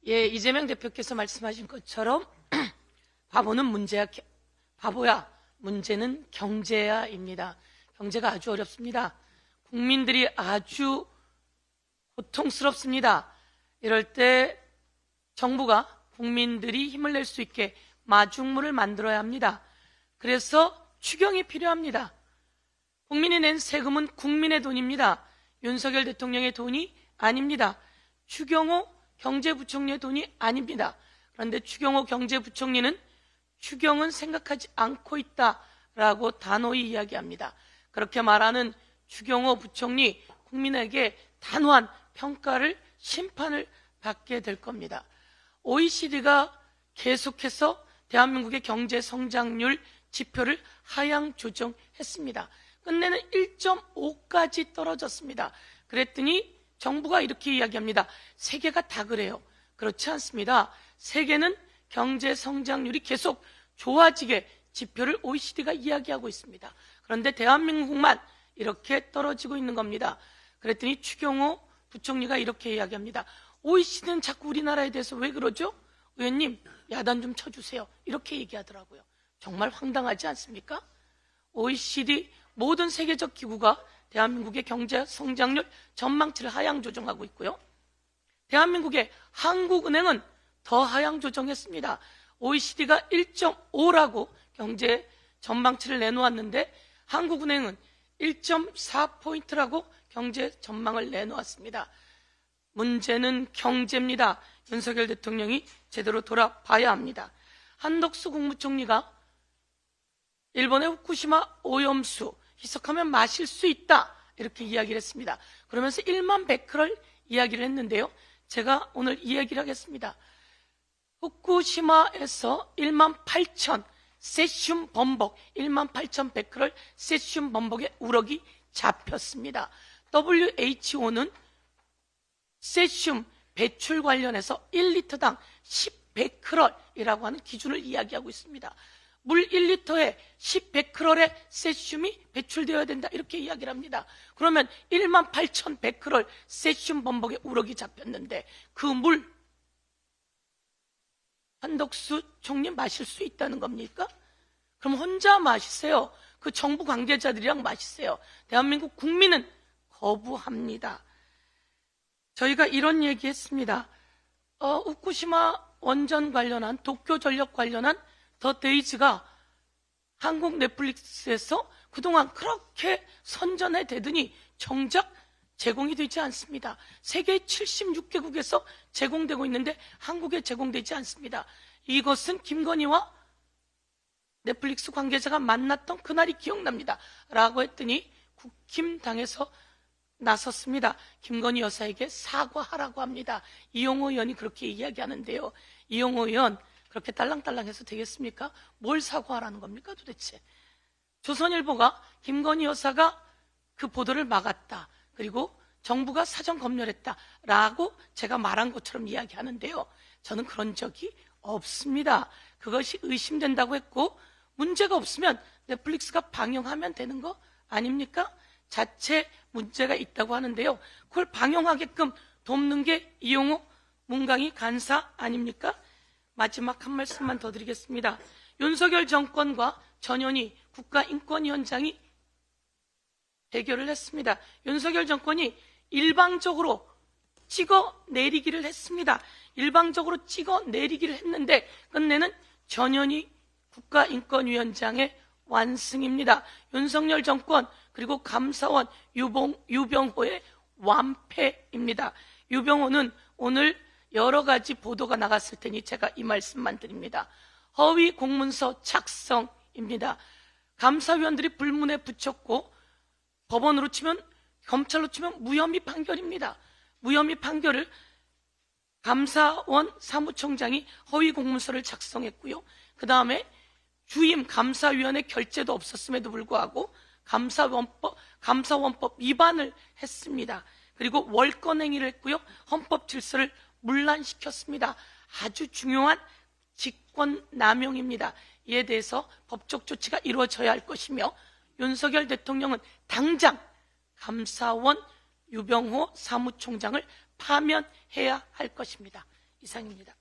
예, 이재명 대표께서 말씀하신 것처럼 바보야, 문제는 경제야입니다. 경제가 아주 어렵습니다. 국민들이 아주 고통스럽습니다. 이럴 때 정부가 국민들이 힘을 낼 수 있게 마중물을 만들어야 합니다. 그래서 추경이 필요합니다. 국민이 낸 세금은 국민의 돈입니다. 윤석열 대통령의 돈이 아닙니다. 추경호 경제부총리의 돈이 아닙니다. 그런데 추경호 경제부총리는 추경은 생각하지 않고 있다라고 단호히 이야기합니다. 그렇게 말하는 추경호 부총리, 국민에게 단호한 평가를, 심판을 받게 될 겁니다. OECD가 계속해서 대한민국의 경제 성장률 지표를 하향 조정했습니다. 끝내는 1.5까지 떨어졌습니다. 그랬더니 정부가 이렇게 이야기합니다. 세계가 다 그래요. 그렇지 않습니다. 세계는 경제 성장률이 계속 좋아지게 지표를 OECD가 이야기하고 있습니다. 그런데 대한민국만 이렇게 떨어지고 있는 겁니다. 그랬더니 추경호 부총리가 이렇게 이야기합니다. OECD는 자꾸 우리나라에 대해서 왜 그러죠? 의원님, 야단 좀 쳐주세요. 이렇게 얘기하더라고요. 정말 황당하지 않습니까? OECD 모든 세계적 기구가 대한민국의 경제 성장률 전망치를 하향 조정하고 있고요. 대한민국의 한국은행은 더 하향 조정했습니다. OECD가 1.5라고 경제 전망치를 내놓았는데 한국은행은 1.4포인트라고 경제 전망을 내놓았습니다. 문제는 경제입니다. 윤석열 대통령이 제대로 돌아봐야 합니다. 한덕수 국무총리가 일본의 후쿠시마 오염수 희석하면 마실 수 있다 이렇게 이야기를 했습니다. 그러면서 1만 베크럴 이야기를 했는데요. 제가 오늘 이 얘기를 하겠습니다. 후쿠시마에서 1만 8천 세슘 범벅, 1만 8천 베크럴 세슘 범벅의 우럭이 잡혔습니다. WHO는 세슘 배출 관련해서 1리터당 10베크럴이라고 하는 기준을 이야기하고 있습니다. 물 1리터에 10베크럴의 세슘이 배출되어야 된다 이렇게 이야기를 합니다. 그러면 1만 8천 베크럴 세슘 범벅의 우럭이 잡혔는데 그 물 한덕수 총리 마실 수 있다는 겁니까? 그럼 혼자 마시세요. 그 정부 관계자들이랑 마시세요. 대한민국 국민은 거부합니다. 저희가 이런 얘기했습니다. 후쿠시마 원전 관련한 도쿄전력 관련한 더 데이즈가 한국 넷플릭스에서 그동안 그렇게 선전해 대더니 정작 제공이 되지 않습니다. 세계 76개국에서 제공되고 있는데 한국에 제공되지 않습니다. 이것은 김건희와 넷플릭스 관계자가 만났던 그날이 기억납니다. 라고 했더니 국힘당에서 나섰습니다. 김건희 여사에게 사과하라고 합니다. 이용호 의원이 그렇게 이야기하는데요. 이용호 의원 그렇게 딸랑딸랑해서 되겠습니까? 뭘 사과하라는 겁니까 도대체? 조선일보가 김건희 여사가 그 보도를 막았다. 그리고 정부가 사전 검열했다라고 제가 말한 것처럼 이야기하는데요. 저는 그런 적이 없습니다. 그것이 의심된다고 했고 문제가 없으면 넷플릭스가 방영하면 되는 거 아닙니까? 자체 문제가 있다고 하는데요. 그걸 방영하게끔 돕는 게 이용호 문강희 간사 아닙니까? 마지막 한 말씀만 더 드리겠습니다. 윤석열 정권과 전현희 국가인권위원장이 대결을 했습니다. 윤석열 정권이 일방적으로 찍어내리기를 했습니다. 일방적으로 찍어내리기를 했는데 끝내는 전현희 국가인권위원장의 완승입니다. 윤석열 정권 그리고 감사원 유병호의 완패입니다. 유병호는 오늘 여러 가지 보도가 나갔을 테니 제가 이 말씀만 드립니다. 허위 공문서 작성입니다. 감사위원들이 불문에 붙였고 법원으로 치면 검찰로 치면 무혐의 판결입니다. 무혐의 판결을 감사원 사무총장이 허위 공문서를 작성했고요. 그 다음에 주임 감사위원회 결재도 없었음에도 불구하고 감사원법 위반을 했습니다. 그리고 월권행위를 했고요. 헌법 질서를 문란시켰습니다. 아주 중요한 직권남용입니다. 이에 대해서 법적 조치가 이루어져야 할 것이며 윤석열 대통령은 당장 감사원 유병호 사무총장을 파면해야 할 것입니다. 이상입니다.